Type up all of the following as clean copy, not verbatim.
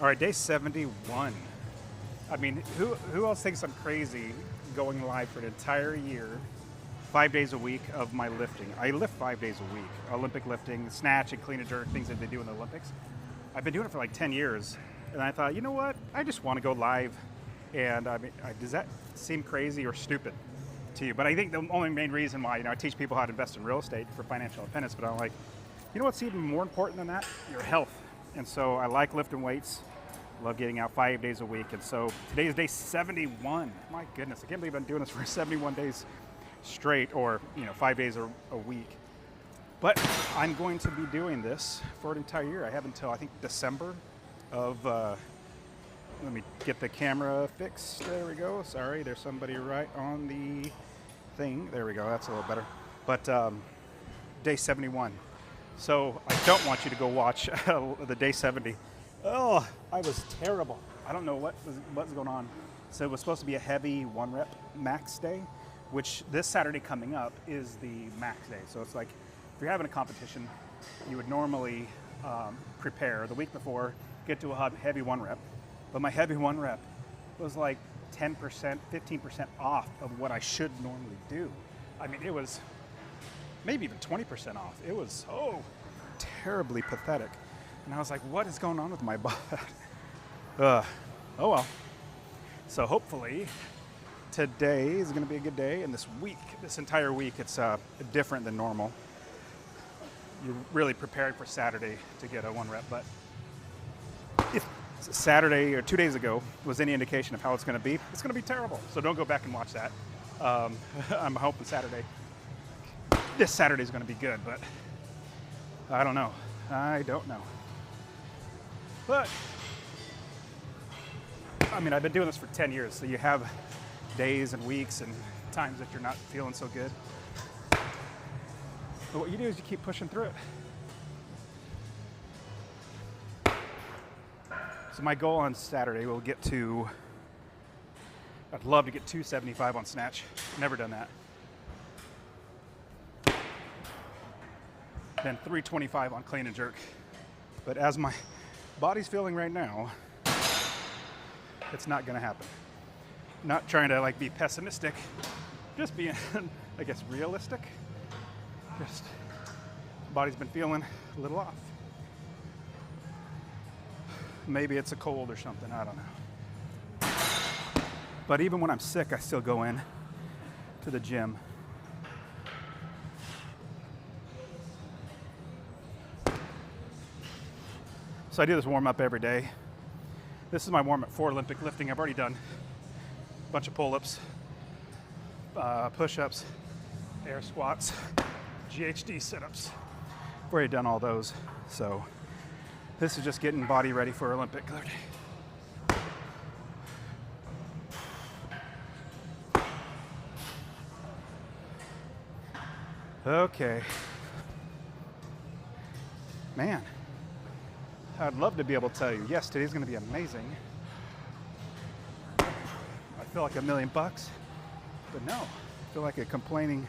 All right, day 71. I mean, who else thinks I'm crazy going live for an entire year, 5 days a week of my lifting? I lift 5 days a week. Olympic lifting, snatch and clean and jerk, things that they do in the Olympics. I've been doing it for like 10 years. And I thought, you know what? I just want to go live. And I mean, does that seem crazy or stupid to you? But I think the only main reason why, I teach people how to invest in real estate for financial independence, but I'm like, you know what's even more important than that? Your health. And so I like lifting weights. Love getting out 5 days a week. And so today is day 71. My goodness, I can't believe I'm doing this for 71 days straight, or 5 days a week. But I'm going to be doing this for an entire year. I have until I think December of, let me get the camera fixed. There we go. Sorry, there's somebody right on the thing. There we go, that's a little better. But day 71. So I don't want you to go watch the day 70. Oh, I was terrible. I don't know what was going on. So it was supposed to be a heavy 1-rep max day, which this Saturday coming up is the max day. So it's like, if you're having a competition, you would normally prepare the week before, get to a heavy 1-rep. But my heavy 1-rep was like 10%, 15% off of what I should normally do. I mean, it was maybe even 20% off. It was so terribly pathetic. And I was like, what is going on with my body? Oh well. So hopefully today is gonna be a good day, and this entire week, it's different than normal. You're really preparing for Saturday to get a 1-rep, but if Saturday or 2 days ago was any indication of how it's gonna be terrible. So don't go back and watch that. I'm hoping this Saturday is gonna be good, but I don't know. But, I mean, I've been doing this for 10 years, so you have days and weeks and times that you're not feeling so good. But what you do is you keep pushing through it. So my goal on Saturday will get to, I'd love to get 275 on snatch. Never done that. Then 325 on clean and jerk. But as my body's feeling right now, it's not gonna happen. Not trying to be pessimistic, just being, I guess, realistic. Just, body's been feeling a little off. Maybe it's a cold or something, I don't know. But even when I'm sick, I still go in to the gym. So I do this warm-up every day. This is my warm-up for Olympic lifting. I've already done a bunch of pull-ups, push-ups, air squats, GHD sit-ups. I've already done all those. So this is just getting body ready for Olympic lifting. Okay. Man. I'd love to be able to tell you, yes, today's gonna be amazing. I feel like $1 million, but no, I feel like a complaining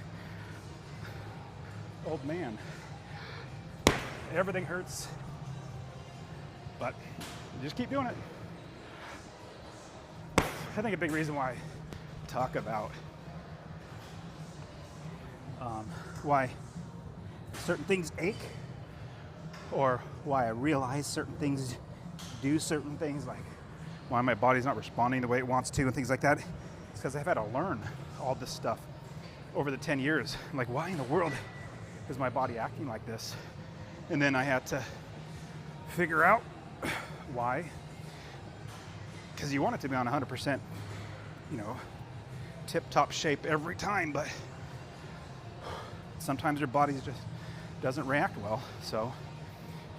old man. Everything hurts, but you just keep doing it. I think a big reason why I talk about why certain things ache, or why I realize certain things do certain things, like why my body's not responding the way it wants to and things like that. It's because I've had to learn all this stuff over the 10 years. I'm like, why in the world is my body acting like this? And then I had to figure out why. Because you want it to be on 100%, tip-top shape every time, but sometimes your body just doesn't react well. So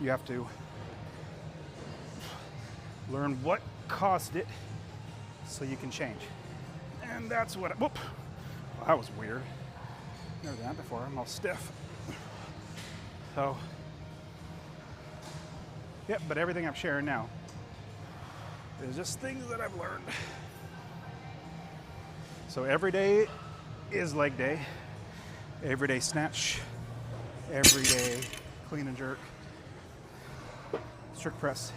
you have to learn what caused it so you can change. And that's what, whoop, well, that was weird. Never done that before, I'm all stiff. So, yep, but everything I'm sharing now is just things that I've learned. So every day is leg day. Every day snatch. Every day clean and jerk. Strict press.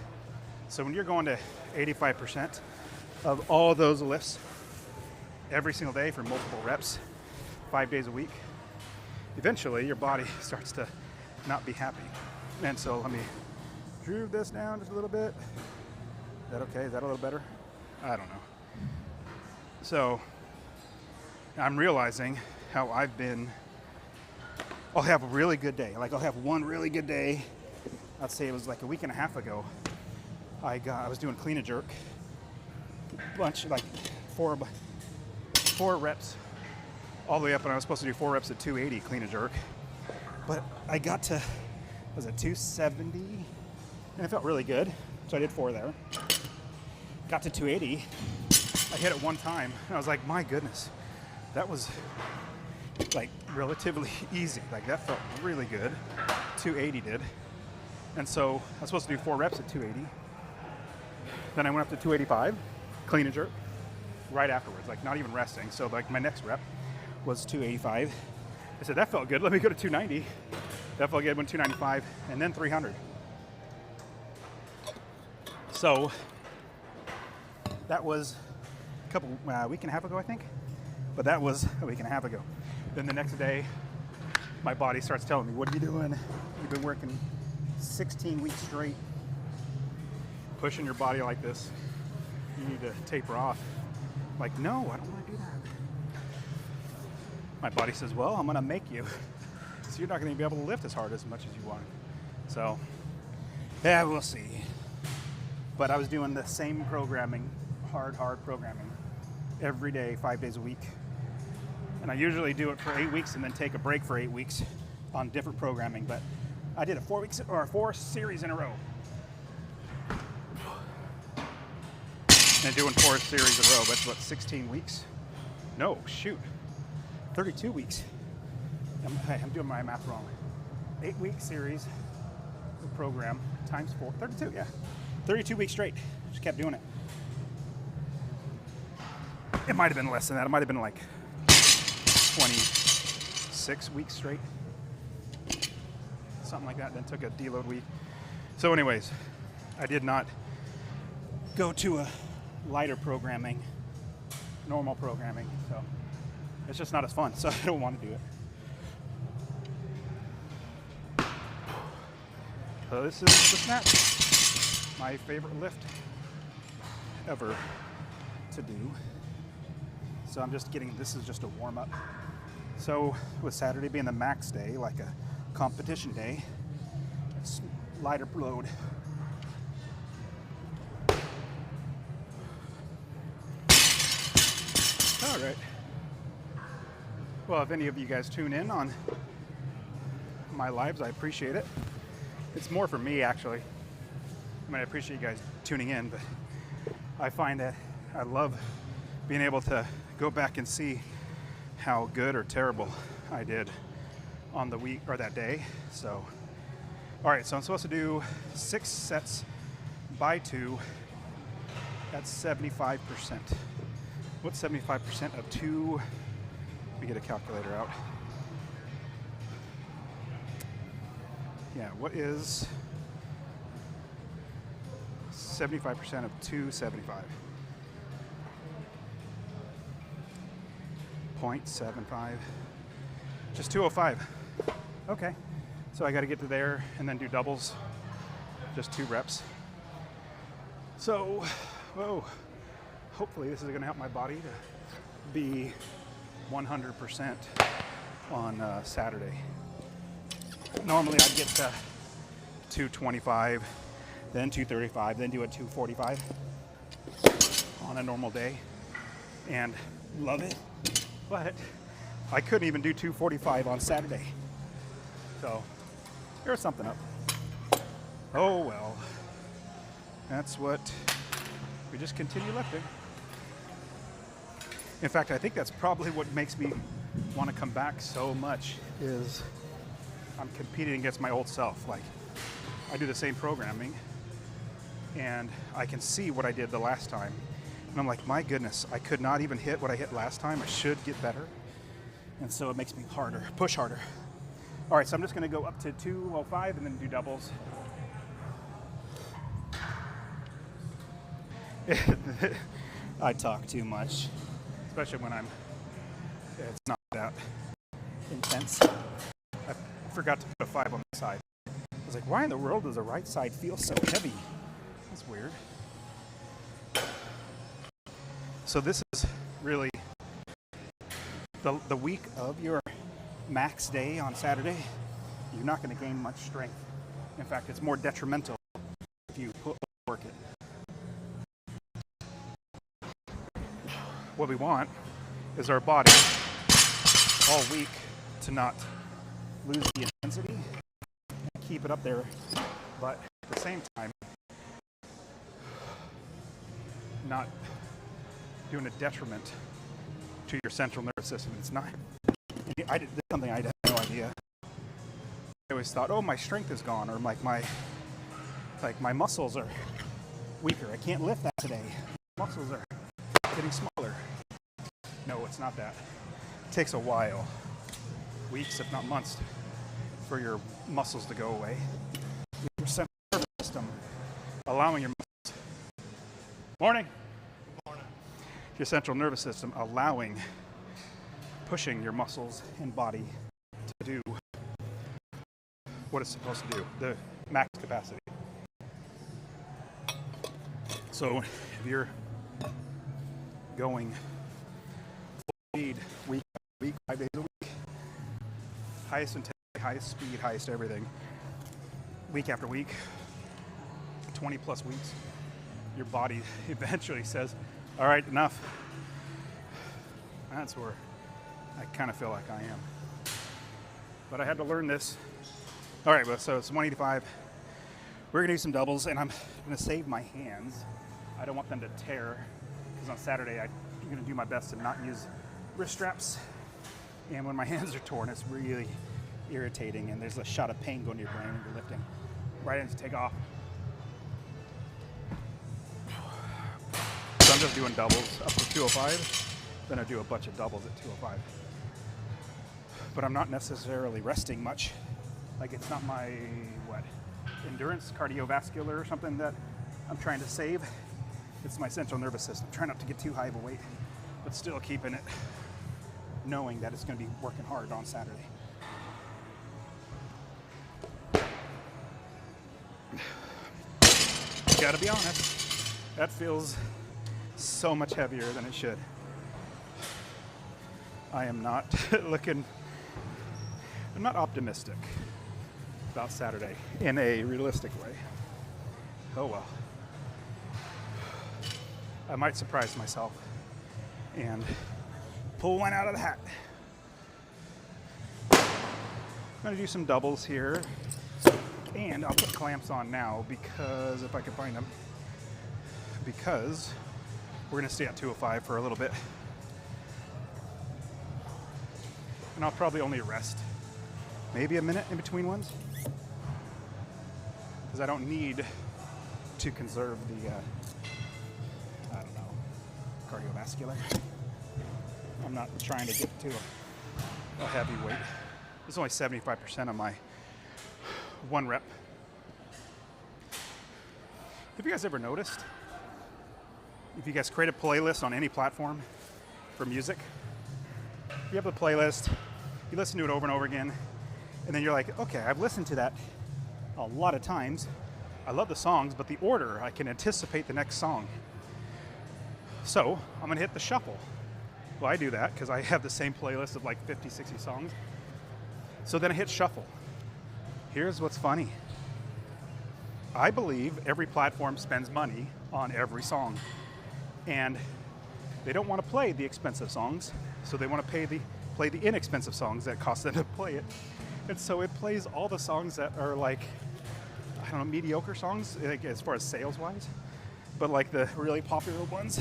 So when you're going to 85% of all those lifts every single day for multiple reps, 5 days a week, eventually your body starts to not be happy. And so let me droop this down just a little bit. Is that okay? Is that a little better? I don't know. So I'm realizing how I'll have a really good day. Like I'll have one really good day. I'd say it was like a week and a half ago. I was doing clean and jerk, bunch like four reps all the way up, and I was supposed to do 4 reps at 280 clean and jerk. But I got to, was it 270? And it felt really good. So I did 4 there. Got to 280. I hit it one time, and I was like, my goodness, that was like relatively easy. Like that felt really good. 280 did. And so I was supposed to do 4 reps at 280. Then I went up to 285, clean and jerk, right afterwards, like not even resting. So like my next rep was 285. I said, that felt good. Let me go to 290. That felt good. Went 295 and then 300. So that was a week and a half ago, I think. But that was a week and a half ago. Then the next day, my body starts telling me, what are you doing? You've been working 16 weeks straight, pushing your body like this. You need to taper off. I'm like, no, I don't want to do that. My body says, well, I'm going to make you. So you're not going to be able to lift as hard as much as you want. So, yeah, we'll see. But I was doing the same programming, hard programming, every day, 5 days a week. And I usually do it for 8 weeks and then take a break for 8 weeks on different programming. But I did a 4 series in a row. And doing 4 series in a row, that's what, 16 weeks? No, shoot. 32 weeks. I'm doing my math wrong. 8-week series, the program, times 4, 32, yeah. 32 weeks straight, just kept doing it. It might have been less than that. It might have been like 26 weeks straight. Something like that, then took a deload week. So anyways, I did not go to a lighter programming, normal programming, so it's just not as fun, so I don't want to do it. So this is the snatch, my favorite lift ever to do. So I'm just getting, this is just a warm up. So with Saturday being the max day, like a competition day, it's lighter load. All right. Well, if any of you guys tune in on my lives, I appreciate it. It's more for me, actually. I mean, I appreciate you guys tuning in, but I find that I love being able to go back and see how good or terrible I did on the week or that day. So, all right, so I'm supposed to do 6 sets by 2. That's 75%. What's 75% of 2? Let me get a calculator out. Yeah, what is 75% of 275? 0.75. Just 205. Okay. So I got to get to there and then do doubles. Just 2 reps. So, whoa. Hopefully this is going to help my body to be 100% on Saturday. Normally I'd get to 225, then 235, then do a 245 on a normal day and love it. But I couldn't even do 245 on Saturday. So there's something up. Oh well. That's what we just continue lifting. In fact, I think that's probably what makes me want to come back so much is I'm competing against my old self. Like, I do the same programming and I can see what I did the last time. And I'm like, my goodness, I could not even hit what I hit last time. I should get better. And so it makes me harder, push harder. All right, so I'm just gonna go up to 205 and then do doubles. I talk too much, especially when it's not that intense. I forgot to put a 5 on the side. I was like, why in the world does the right side feel so heavy? That's weird. So this is really the week of your max day on Saturday. You're not going to gain much strength. In fact, it's more detrimental if you work it. What we want is our body all week to not lose the intensity and keep it up there, but at the same time not doing a detriment to your central nervous system. It's not. I did something I had no idea. I always thought, oh, my strength is gone, or my muscles are weaker. I can't lift that today. My muscles are getting smaller. No, it's not that. It takes a while, weeks if not months, for your muscles to go away. Your central nervous system allowing your muscles. Morning. Your central nervous system pushing your muscles and body to do what it's supposed to do, the max capacity. So if you're going full speed week after week, 5 days a week, highest intensity, highest speed, highest everything, week after week, 20 plus weeks, your body eventually says, all right, enough. That's where I kind of feel like I am. But I had to learn this. All right, well, so it's 185. We're gonna do some doubles, and I'm gonna save my hands. I don't want them to tear, because on Saturday I'm gonna do my best to not use wrist straps. And when my hands are torn, it's really irritating, and there's a shot of pain going to your brain when you're lifting. Right as you take off. So I'm just doing doubles up to 205. Then I do a bunch of doubles at 205. But I'm not necessarily resting much. Like, it's not my, endurance, cardiovascular or something that I'm trying to save. It's my central nervous system. Try not to get too high of a weight, but still keeping it, knowing that it's going to be working hard on Saturday. Gotta be honest, that feels so much heavier than it should. I am not I'm not optimistic about Saturday in a realistic way. Oh well. I might surprise myself and pull one out of the hat. I'm gonna do some doubles here, and I'll put clamps on now because if I can find them, because we're gonna stay at 205 for a little bit. And I'll probably only rest maybe a minute in between ones, because I don't need to conserve the, cardiovascular. I'm not trying to get to a heavy weight. It's only 75% of my one rep. Have you guys ever noticed, if you guys create a playlist on any platform for music, you have a playlist, you listen to it over and over again, and then you're like, okay, I've listened to that a lot of times. I love the songs, but the order, I can anticipate the next song. So I'm gonna hit the shuffle. Well, I do that because I have the same playlist of like 50, 60 songs. So then I hit shuffle. Here's what's funny. I believe every platform spends money on every song. And they don't want to play the expensive songs, so they want to play the inexpensive songs that cost them to play it. And so it plays all the songs that are like, I don't know, mediocre songs, like as far as sales-wise, but like the really popular ones,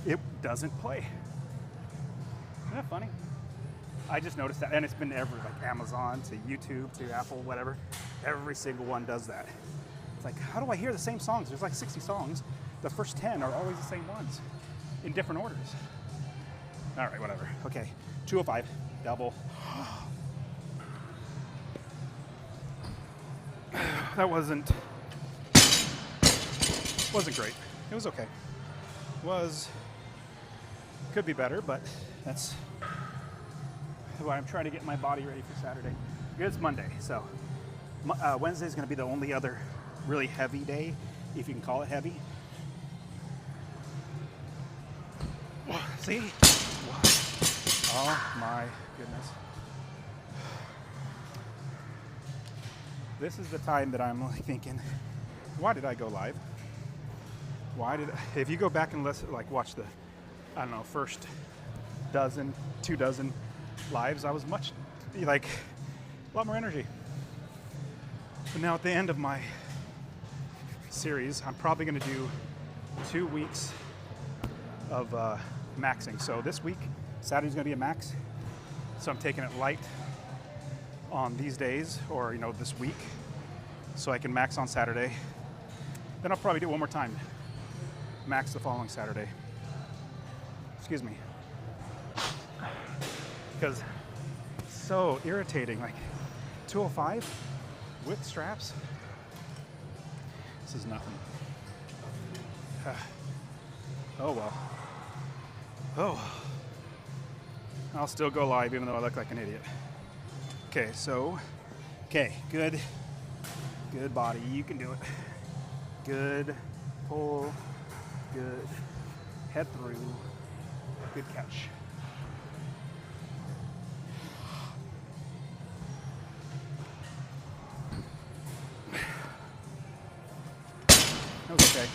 it doesn't play. Isn't that funny? I just noticed that, and it's been every, like Amazon to YouTube to Apple, whatever. Every single one does that. It's like, how do I hear the same songs? There's like 60 songs. The first 10 are always the same ones in different orders. All right, whatever. Okay, 205, double. That wasn't great. It was okay. was, could be better, but that's why I'm trying to get my body ready for Saturday. It's Monday, so Wednesday is going to be the only other really heavy day, if you can call it heavy. See? Oh my goodness. This is the time that I'm like thinking, why did I go live? If you go back and listen, like watch the, I don't know, first dozen, 2 dozen lives, I was a lot more energy. But now at the end of my series, I'm probably going to do 2 weeks of maxing. So this week, Saturday's going to be a max. So I'm taking it light on these days, or this week, so I can max on Saturday. Then I'll probably do it one more time. Max the following Saturday. Excuse me. Because it's so irritating. Like 205 with straps. This is nothing. Oh well. Oh. I'll still go live even though I look like an idiot. Okay, good body, you can do it. Good pull, good head through, good catch. That was okay.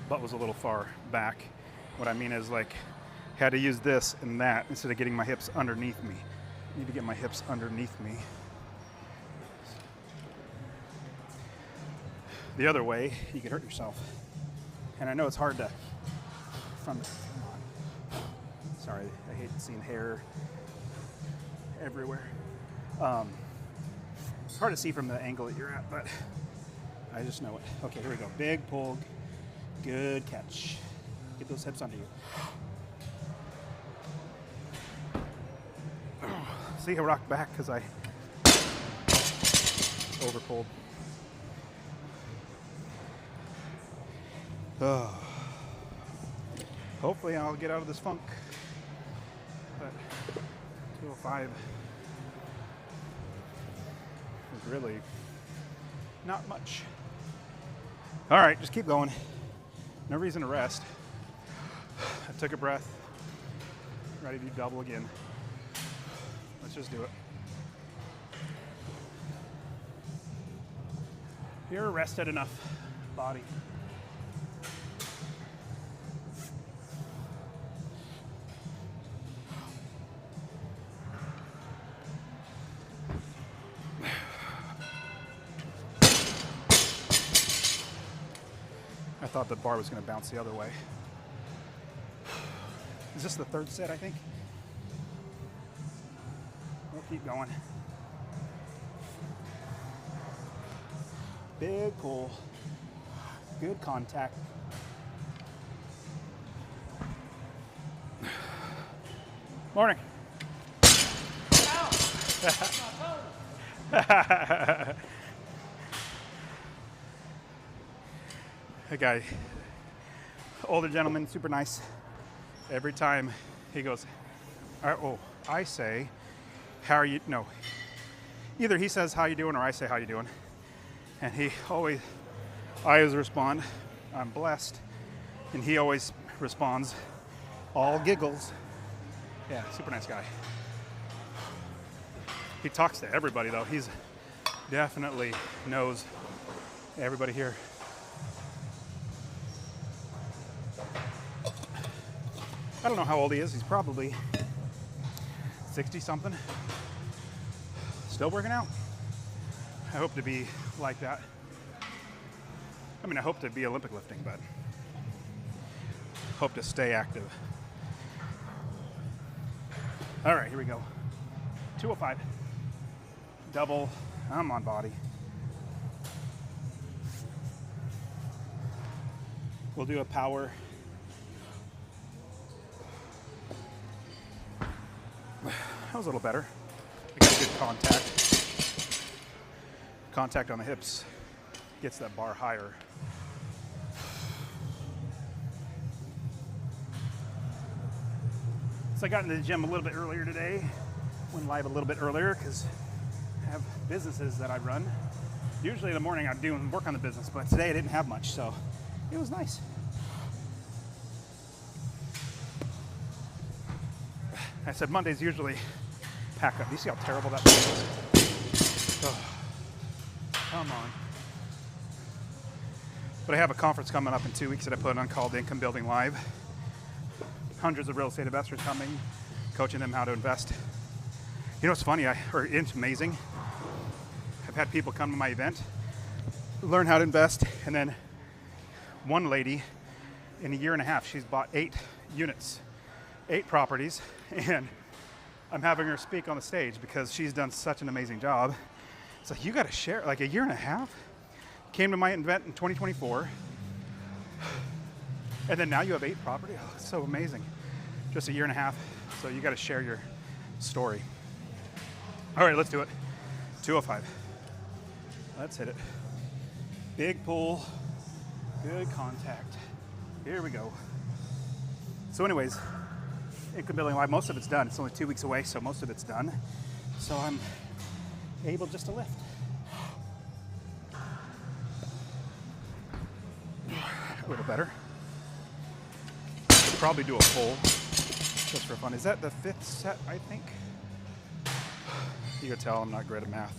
Butt was a little far back. What I mean is had to use this and that instead of getting my hips underneath me. I need to get my hips underneath me. The other way, you could hurt yourself. And I know it's hard to, sorry, I hate seeing hair everywhere. It's hard to see from the angle that you're at, but I just know it. Okay, here we go. Big pull, good catch. Get those hips under you. See, I rocked back because I overpulled. Hopefully I'll get out of this funk. But 205 is really not much. All right, just keep going. No reason to rest. I took a breath. Ready to do double again. Let's just do it. You're rested enough, body. I thought the bar was going to bounce the other way. Is this the third set, I think? We'll keep going. Big pull. Good contact. Morning. A guy, older gentleman, super nice. Every time he goes, I say, how are you? No, either he says how you doing or I say how you doing, and I always respond, I'm blessed, and he always responds, all giggles. Yeah, super nice guy. He talks to everybody though. He's definitely knows everybody here. I don't know how old he is. He's probably 60 something. Still working out. I hope to be like that. I mean, I hope to be Olympic lifting, but hope to stay active. All right, here we go. 205. Double. I'm on body. We'll do a power. That was a little better. I got good contact. Contact on the hips gets that bar higher. So I got into the gym a little bit earlier today. Went live a little bit earlier because I have businesses that I run. Usually in the morning I'm doing work on the business, but today I didn't have much, so it was nice. I said Mondays usually pack up. You see how terrible that is? Oh, come on. But I have a conference coming up in 2 weeks that I put on called Income Building Live. Hundreds of real estate investors coming, coaching them how to invest. You know what's funny, it's amazing. I've had people come to my event, learn how to invest, and then one lady, in a year and a half, she's bought 8 units, 8 properties, and I'm having her speak on the stage because she's done such an amazing job. It's like, you gotta share, like a year and a half? Came to my event in 2024, and then now you have 8 properties? Oh, it's so amazing. Just a year and a half, so you gotta share your story. All right, let's do it. 205. Let's hit it. Big pull, good contact. Here we go. So anyways, Income Building Live, most of it's done. It's only 2 weeks away, so most of it's done. So I'm able just to lift. A little better. Could probably do a pull just for fun. Is that the 5th set, I think? You can tell I'm not great at math.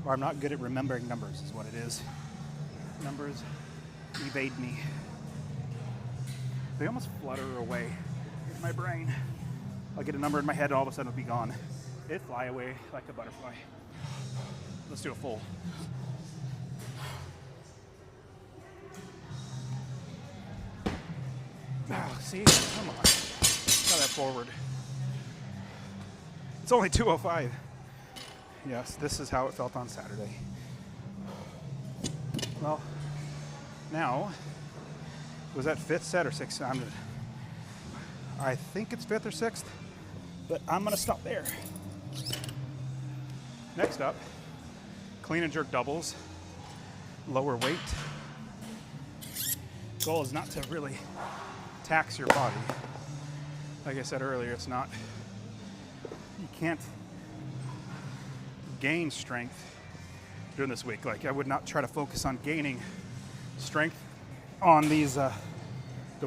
Or I'm not good at remembering numbers is what it is. Numbers evade me. They almost flutter away in my brain. I'll get a number in my head and all of a sudden it'll be gone. It fly away like a butterfly. Let's do a full. Oh, see, come on. Try that forward. It's only 205. Yes, this is how it felt on Saturday. Well, now, was that 5th set or 6th? I think it's 5th or 6th, but I'm gonna stop there. Next up, clean and jerk doubles, lower weight. Goal is not to really tax your body. Like I said earlier, you can't gain strength during this week. Like I would not try to focus on gaining strength on these, the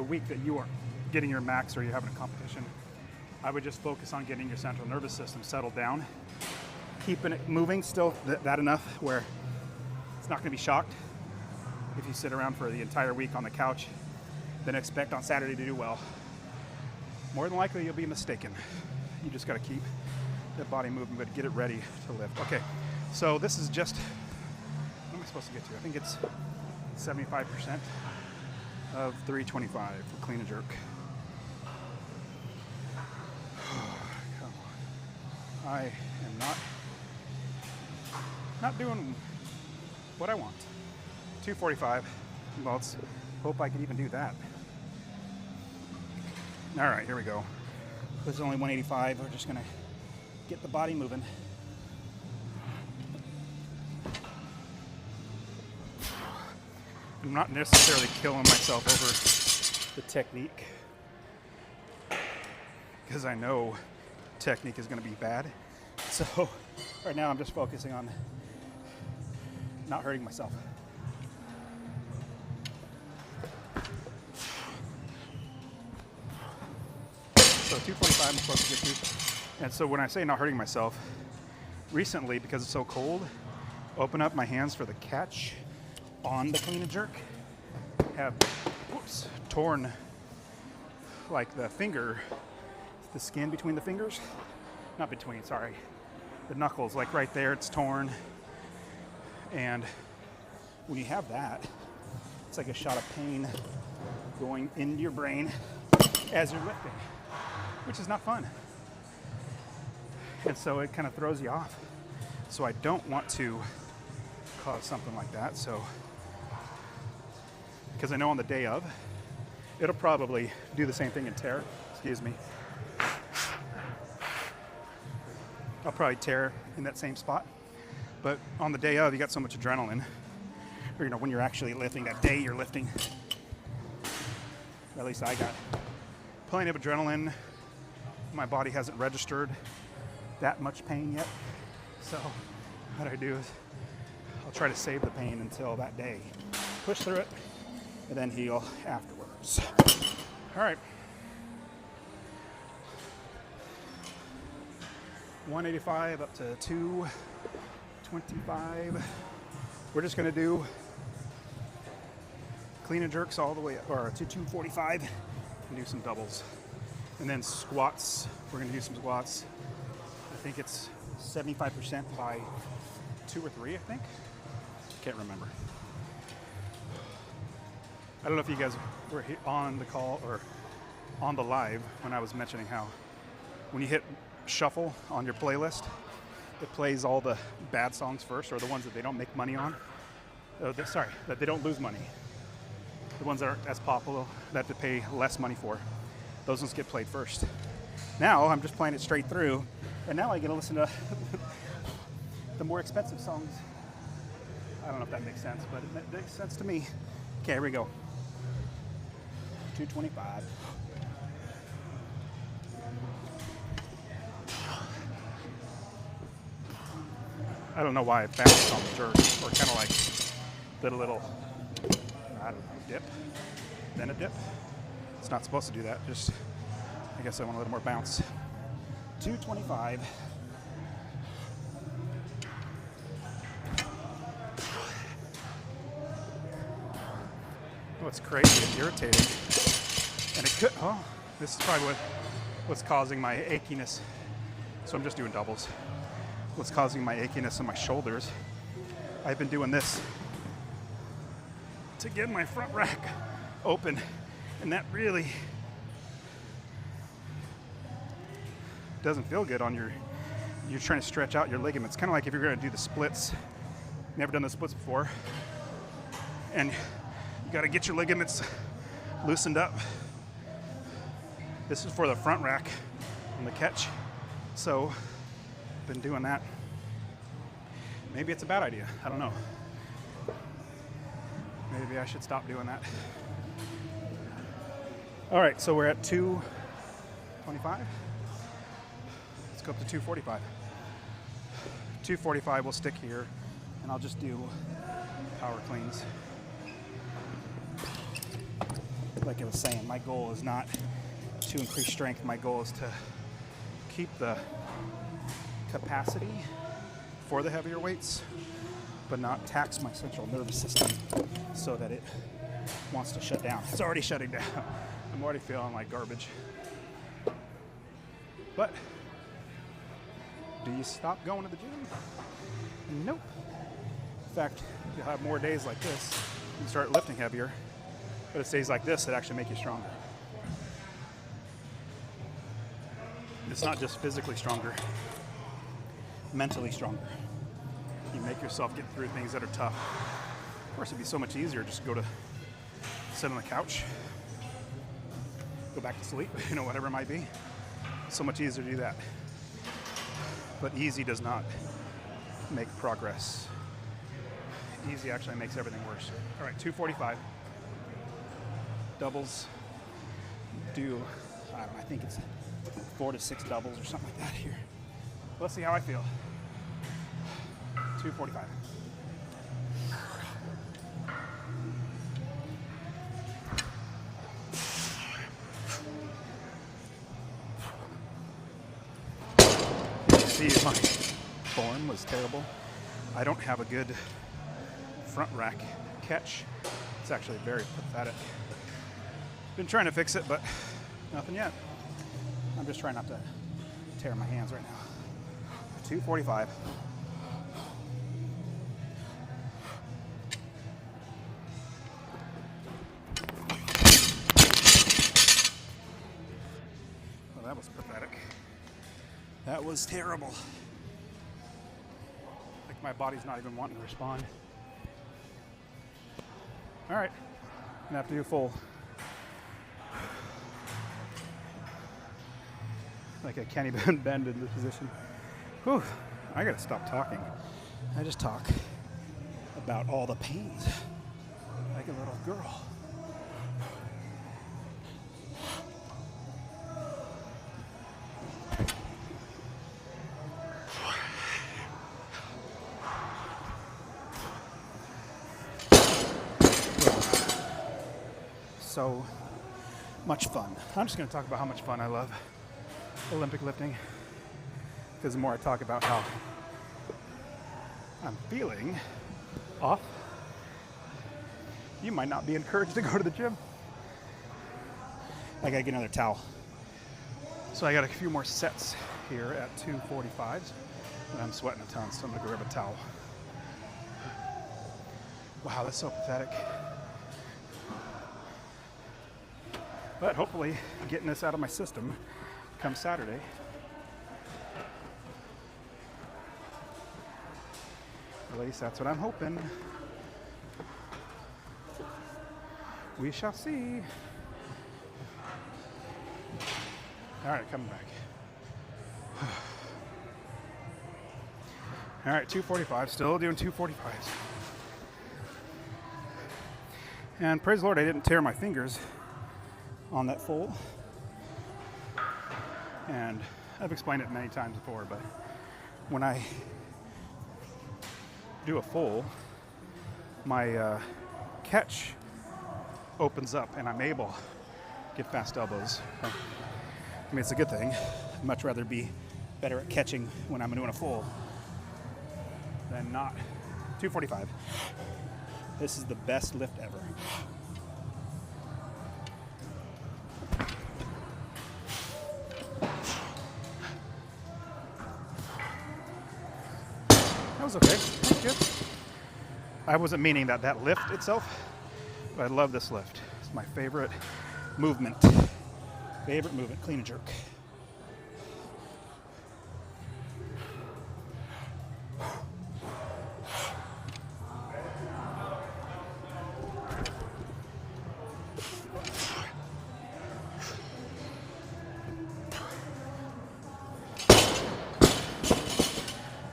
week that you are getting your max or you're having a competition. I would just focus on getting your central nervous system settled down, keeping it moving still that enough where it's not gonna be shocked if you sit around for the entire week on the couch, then expect on Saturday to do well. More than likely you'll be mistaken. You just gotta keep that body moving, but get it ready to lift. Okay, so this is just, what am I supposed to get to? I think it's 75% of 325 for clean and jerk. Come on. I am not doing what I want. 245. Well, let's hope I can even do that. All right, here we go. This is only 185. We're just gonna get the body moving. I'm not necessarily killing myself over the technique because I know technique is going to be bad. So right now I'm just focusing on not hurting myself. So 245 I'm supposed to get to. And so when I say not hurting myself, recently, because it's so cold, open up my hands for the catch on the clean and jerk, have, torn like the finger, the skin between the fingers, not between, sorry, the knuckles, like right there, it's torn. And when you have that, it's like a shot of pain going into your brain as you're lifting, which is not fun. And so it kind of throws you off. So I don't want to cause something like that. So, because I know on the day of, it'll probably do the same thing and tear. Excuse me. I'll probably tear in that same spot. But on the day of, you got so much adrenaline. Or, you know, when you're actually lifting, that day you're lifting. At least I got plenty of adrenaline, my body hasn't registered that much pain yet. So what I do is I'll try to save the pain until that day. Push through it and then heal afterwards. All right. 185 up to 225. We're just gonna do clean and jerks all the way up, or to 245, and do some doubles. And then squats, we're gonna do some squats. I think it's 75% by 2 or 3, I think. Can't remember. I don't know if you guys were on the call or on the live when I was mentioning how when you hit shuffle on your playlist, it plays all the bad songs first, or the ones that they don't make money on. That they don't lose money. The ones that aren't as popular, that they pay less money for, those ones get played first. Now I'm just playing it straight through, and now I get to listen to the more expensive songs. I don't know if that makes sense, but it makes sense to me. Okay, here we go. 225. I don't know why it bounced on the jerk, or kind of like did a little, I don't know, dip, then a dip. It's not supposed to do that, just, I guess I want a little more bounce. 225. Oh, it's crazy, it's irritating. And it could, oh, this is probably what's causing my achiness. So I'm just doing doubles. What's causing my achiness in my shoulders. I've been doing this to get my front rack open, and that really doesn't feel good on you're trying to stretch out your ligaments. Kind of like if you're going to do the splits. Never done the splits before, and you got to get your ligaments loosened up. This is for the front rack and the catch. So been doing that. Maybe it's a bad idea. I don't know. Maybe I should stop doing that. All right, so we're at 225. Let's go up to 245. 245, we'll stick here, and I'll just do power cleans. Like I was saying, my goal is not to increase strength. My goal is to keep the capacity for the heavier weights, but not tax my central nervous system so that it wants to shut down. It's already shutting down. I'm already feeling like garbage. But do you stop going to the gym? Nope. In fact, you'll have more days like this. You start lifting heavier, but it's days like this that actually make you stronger. It's not just physically stronger, mentally stronger. You make yourself get through things that are tough. Of course, it'd be so much easier just to go to sit on the couch, go back to sleep, whatever it might be. It's so much easier to do that. But easy does not make progress. Easy actually makes everything worse. All right, 245. Doubles. Do, I think it's 4 to 6 doubles or something like that here. Let's see how I feel. 245. You see, my form was terrible. I don't have a good front rack catch. It's actually very pathetic. Been trying to fix it, but nothing yet. I'm just trying not to tear my hands right now. 245. Well, that was pathetic. That was terrible. Like my body's not even wanting to respond. All right, I'm gonna have to do full. Like I can't even bend in this position. Whew, I gotta stop talking. I just talk about all the pains, like a little girl. so much fun. I'm just going to talk about how much fun I love Olympic lifting, because the more I talk about how I'm feeling off, you might not be encouraged to go to the gym. I gotta get another towel. So I got a few more sets here at 245s, and I'm sweating a ton, so I'm gonna grab a towel. Wow, that's so pathetic. But hopefully getting this out of my system come Saturday. At least that's what I'm hoping. We shall see. All right, coming back. All right, 245, still doing 245s. And praise the Lord, I didn't tear my fingers on that full. And I've explained it many times before, but when I do a full, my catch opens up and I'm able to get fast elbows. I mean, it's a good thing. I'd much rather be better at catching when I'm doing a full than not. 245. This is the best lift ever. That was okay. That was good. I wasn't meaning that lift itself, but I love this lift. It's my favorite movement. Favorite movement, clean and jerk.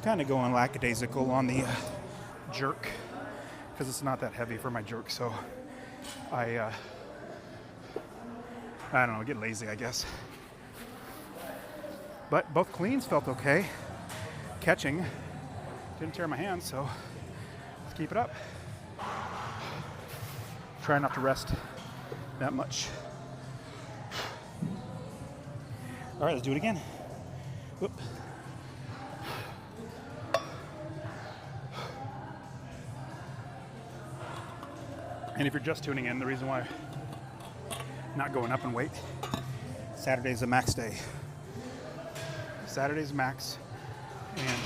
Kind of going lackadaisical on the jerk because it's not that heavy for my jerk, so I don't know, get lazy, I guess. But both cleans felt okay. Catching didn't tear my hands, so let's keep it up. Try not to rest that much. All right, let's do it again. Whoop. And if you're just tuning in, the reason why I'm not going up in weight, Saturday's a max day. Saturday's max, and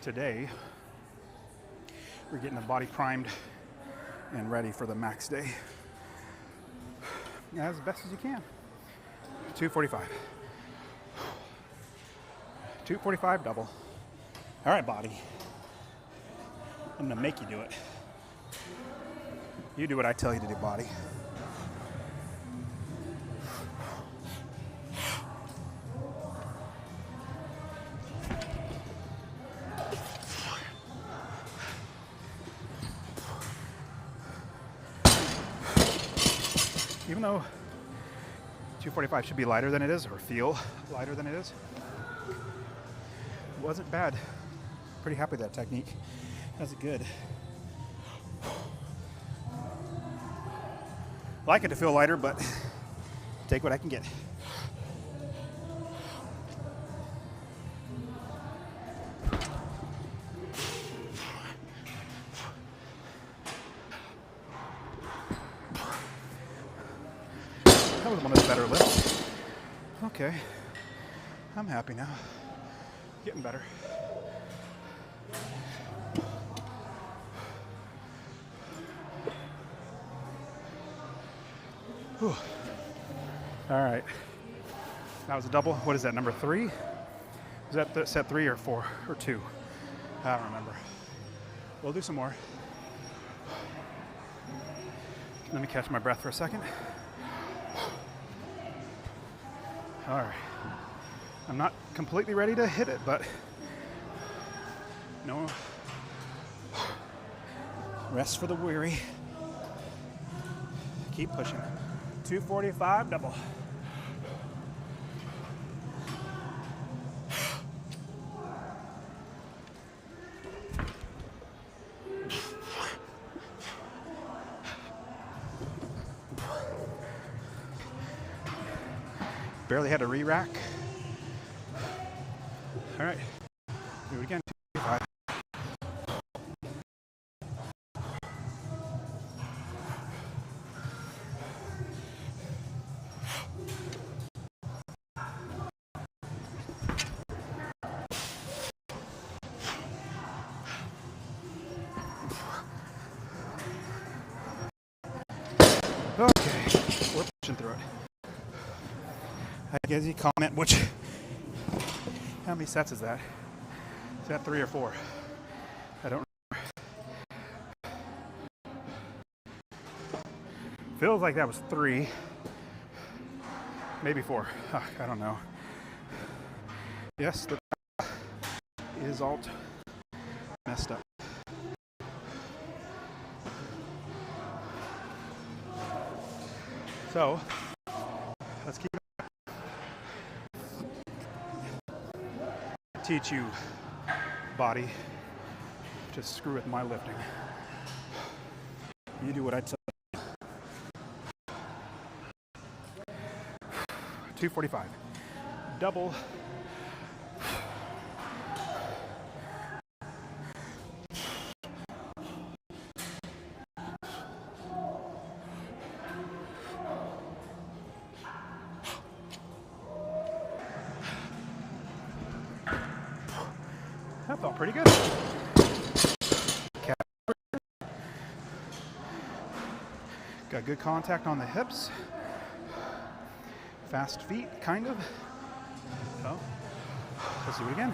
today we're getting the body primed and ready for the max day. As best as you can. 245. 245 double. All right, body. I'm gonna make you do it. You do what I tell you to do, body. Even though 245 should be lighter than it is, or feel lighter than it is, it wasn't bad. Pretty happy with that technique. That's good. Like it to feel lighter, but take what I can get. That was one of the better lifts. Okay, I'm happy now. Getting better. Whew. All right. That was a double. What is that, number 3? Is that set 3 or 4 or 2? I don't remember. We'll do some more. Let me catch my breath for a second. All right. I'm not completely ready to hit it, but no rest for the weary. Keep pushing. 245 double. Barely had a re-rack. All right, do it again. 245. Okay, we're pushing through it. I guess you comment how many sets is that? Is that 3 or 4? I don't remember. Feels like that was 3. Maybe 4. I don't know. Yes, the is all messed up. So, let's keep it. Teach you, body, just screw with my lifting. You do what I tell you. 245. Double. That felt pretty good. Got good contact on the hips. Fast feet, kind of. So, let's do it again.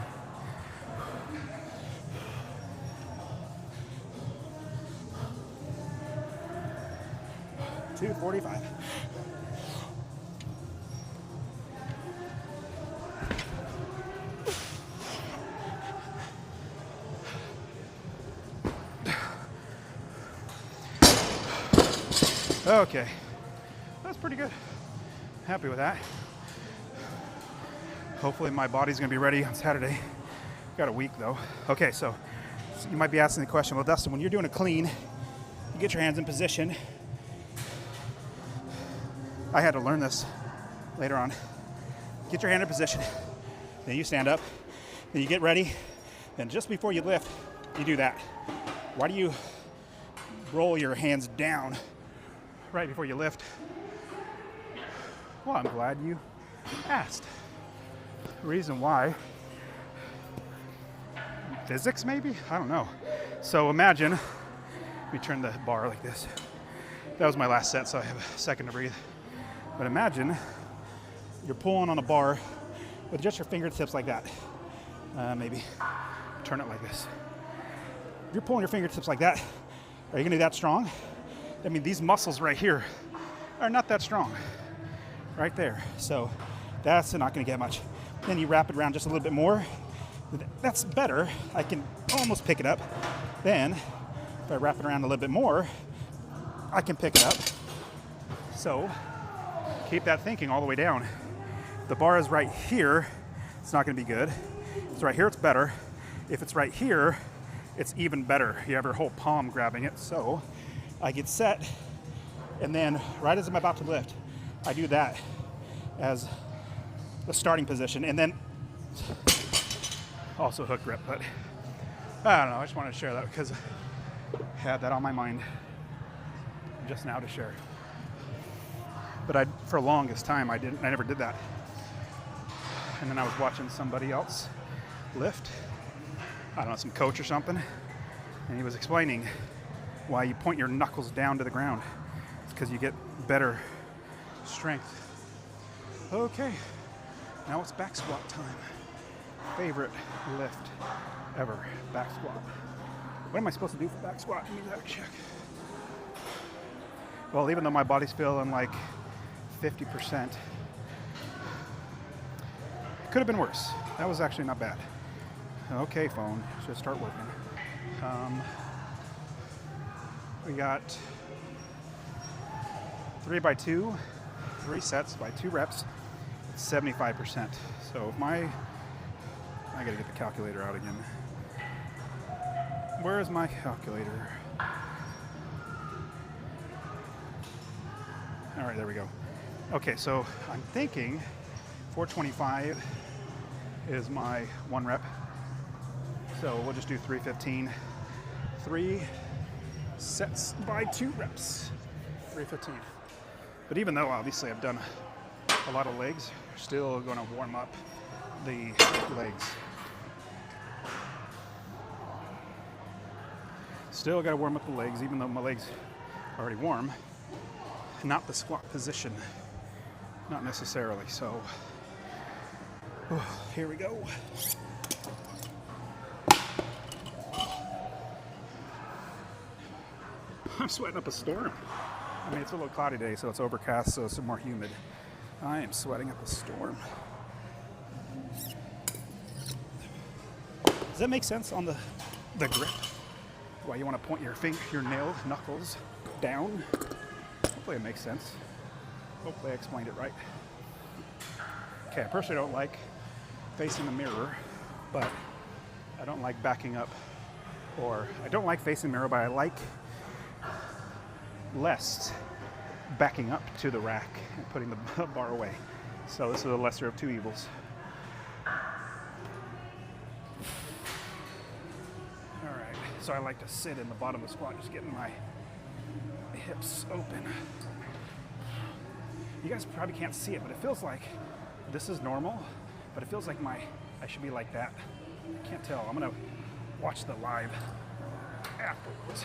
$245. Okay, that's pretty good. Happy with that. Hopefully my body's gonna be ready on Saturday. Got a week though. Okay, so you might be asking the question, well, Dustin, when you're doing a clean, you get your hands in position. I had to learn this later on. Get your hand in position, then you stand up, then you get ready, and just before you lift, you do that. Why do you roll your hands down right before you lift? Well, I'm glad you asked. The reason why, physics maybe? I don't know. So imagine, let me turn the bar like this. That was my last set, so I have a second to breathe. But imagine you're pulling on a bar with just your fingertips like that. Maybe turn it like this. If you're pulling your fingertips like that, are you gonna be that strong? I mean, these muscles right here are not that strong, right there. So that's not gonna get much. Then you wrap it around just a little bit more. That's better. I can almost pick it up. Then, if I wrap it around a little bit more, I can pick it up. So, keep that thinking all the way down. If the bar is right here, it's not gonna be good. If it's right here, it's better. If it's right here, it's even better. You have your whole palm grabbing it. So, I get set, and then right as I'm about to lift, I do that as the starting position, and then also hook grip. But I don't know, I just wanted to share that because I had that on my mind just now to share. But for the longest time, I never did that. And then I was watching somebody else lift, I don't know, some coach or something, and he was explaining why you point your knuckles down to the ground. It's because you get better strength. Okay, now it's back squat time. Favorite lift ever, back squat. What am I supposed to do for back squat? Let me check. Well, even though my body's feeling like 50%, it could have been worse. That was actually not bad. Okay, phone, should start working. We got 3x2, 3 sets by 2 reps, 75%. So if I gotta get the calculator out again. Where is my calculator? All right, there we go. Okay, so I'm thinking 425 is my 1 rep. So we'll just do 315. 3 sets by 2 reps. 315. But even though obviously I've done a lot of legs, still going to warm up the legs. Still got to warm up the legs, even though my legs are already warm. Not the squat position, not necessarily. So here we go. I'm sweating up a storm. I mean, it's a little cloudy today, so it's overcast, so it's more humid. I am sweating up a storm. Does that make sense on the grip? Why you want to point your finger, your nail knuckles down? Hopefully it makes sense. Hopefully I explained it right. Okay, I personally don't like facing the mirror, but I don't like backing up. Or I don't like facing the mirror, but I like less backing up to the rack and putting the bar away. So this is the lesser of two evils. All right, so I like to sit in the bottom of the squat, just getting my hips open. You guys probably can't see it, but it feels like this is normal, but it feels like I should be like that. I can't tell. I'm gonna watch the live afterwards.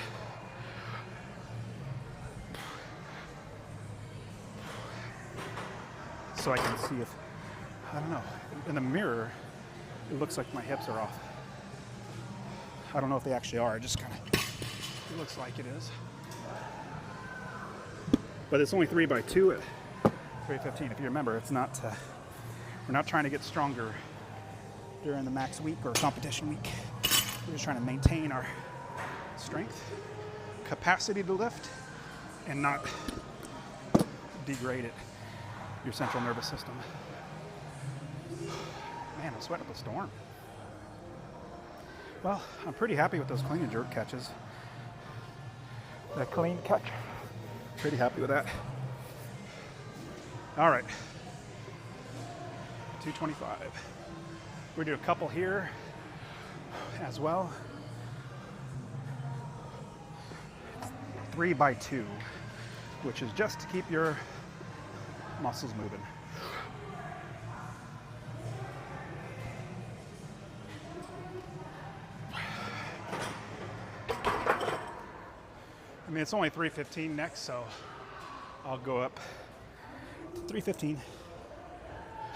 So I can see if, I don't know, in the mirror, it looks like my hips are off. I don't know if they actually are, it just kind of, it looks like it is. But it's only 3 by 2 at 315. If you remember, it's not, we're not trying to get stronger during the max week or competition week. We're just trying to maintain our strength, capacity to lift, and not degrade it. Your central nervous system. Man, I'm sweating up a storm. Well, I'm pretty happy with those clean and jerk catches. That clean catch. Pretty happy with that. All right. 225. We're gonna do a couple here as well. 3 by 2, which is just to keep your muscles moving. I mean, it's only 315 next, so I'll go up to 315.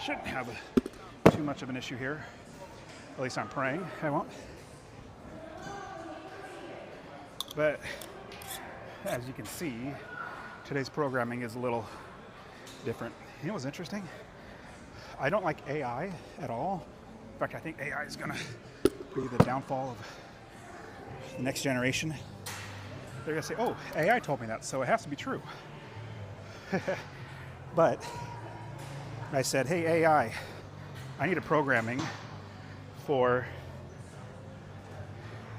Shouldn't have too much of an issue here. At least I'm praying I won't. But as you can see, today's programming is a little different. You know what's interesting? I don't like AI at all. In fact, I think AI is gonna be the downfall of the next generation. They're gonna say, oh, AI told me that, so it has to be true. But I said, hey, AI, I need a programming for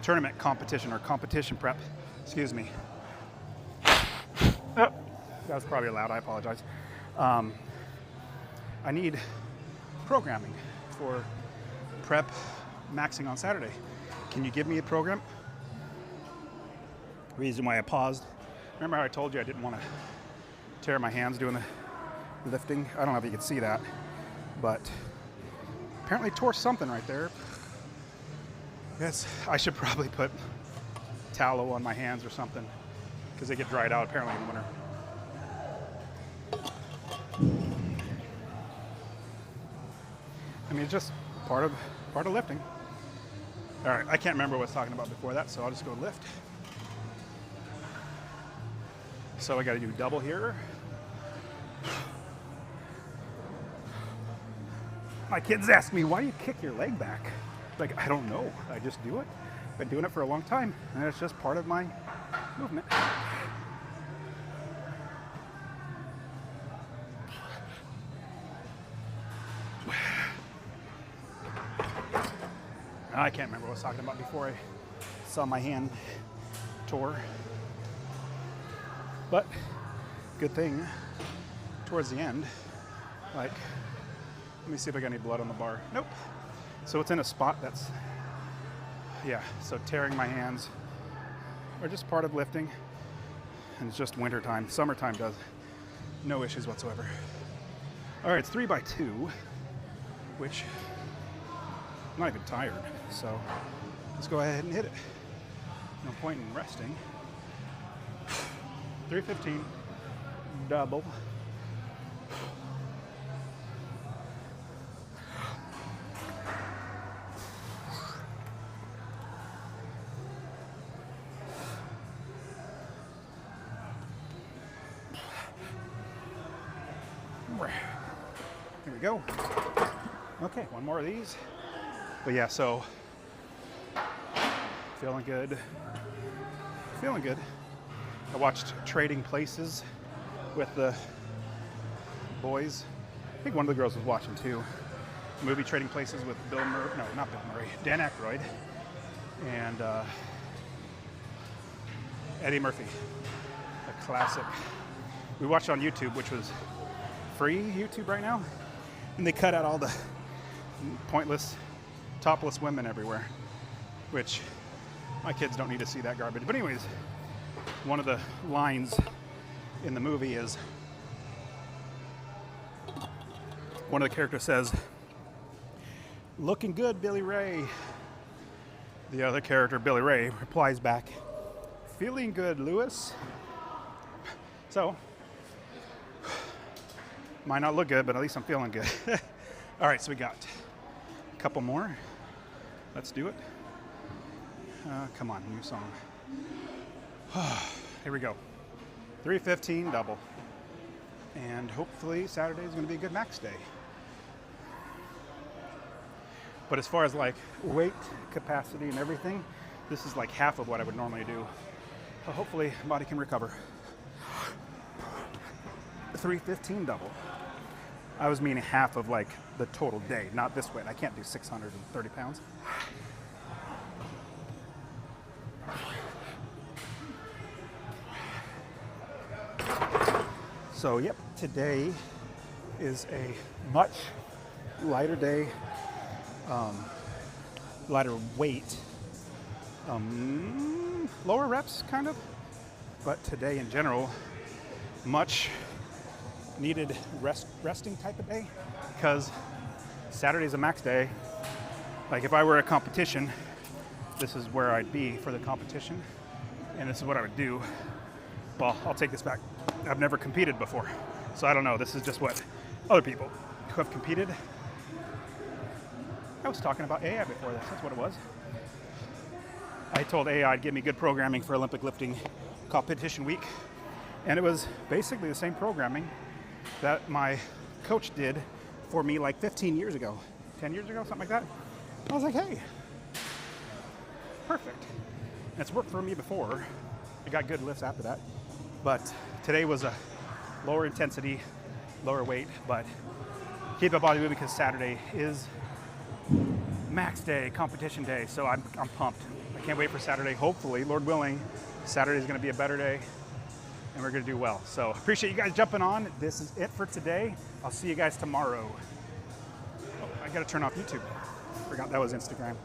tournament competition or competition prep. Excuse me. Oh, that was probably loud, I apologize. I need programming for prep maxing on Saturday. Can you give me a program? Reason why I paused. Remember how I told you I didn't want to tear my hands doing the lifting? I don't know if you can see that, but apparently tore something right there. Yes, I should probably put tallow on my hands or something because they get dried out apparently in the winter. I mean, it's just part of lifting. All right, I can't remember what I was talking about before that, so I'll just go lift. So I got to do double here. My kids ask me, why do you kick your leg back? Like, I don't know. I just do it. Been doing it for a long time, and it's just part of my movement. I can't remember what I was talking about before I saw my hand tore. But good thing towards the end, like Let me see if I got any blood on the bar. Nope. So it's in a spot that's, yeah, so tearing my hands are just part of lifting. And it's just winter time. Summertime does no issues whatsoever. All right, it's 3x2, which I'm not even tired. So let's go ahead and hit it. No point in resting. 315, double. Here we go. Okay, one more of these. But yeah, so feeling good. Feeling good. I watched Trading Places with the boys. I think one of the girls was watching too. The movie Trading Places with Bill Murray. No, not Bill Murray. Dan Aykroyd and Eddie Murphy. A classic. We watched it on YouTube, which was free YouTube right now, and they cut out all the pointless, topless women everywhere, which my kids don't need to see that garbage. But anyways, one of the lines in the movie is, one of the characters says, "Looking good, Billy Ray." The other character, Billy Ray, replies back, "Feeling good, Lewis." So, might not look good, but at least I'm feeling good. All right, so we got a couple more. Let's do it. Come on, new song. Here we go. 315 double. And hopefully Saturday is going to be a good max day. But as far as like weight capacity and everything, this is like half of what I would normally do. So hopefully body can recover. 315 double. I was meaning half of like the total day, not this weight. I can't do 630 pounds. So yep, today is a much lighter day, lighter weight, lower reps kind of, but today in general, much needed resting type of day, because Saturday's a max day. Like if I were a competition, this is where I'd be for the competition, and this is what I would do. Well, I'll take this back. I've never competed before, so I don't know. This is just what other people who have competed. I was talking about AI before this. That's what it was. I told AI I'd give me good programming for Olympic lifting competition week, and it was basically the same programming that my coach did for me like 15 years ago, 10 years ago, something like that. I was like, hey, perfect. And it's worked for me before. I got good lifts after that. But today was a lower intensity, lower weight, but keep the body moving because Saturday is max day, competition day. So I'm pumped. I can't wait for Saturday. Hopefully, Lord willing, Saturday is going to be a better day and we're going to do well. So appreciate you guys jumping on. This is it for today. I'll see you guys tomorrow. Oh, I got to turn off YouTube. Forgot that was Instagram.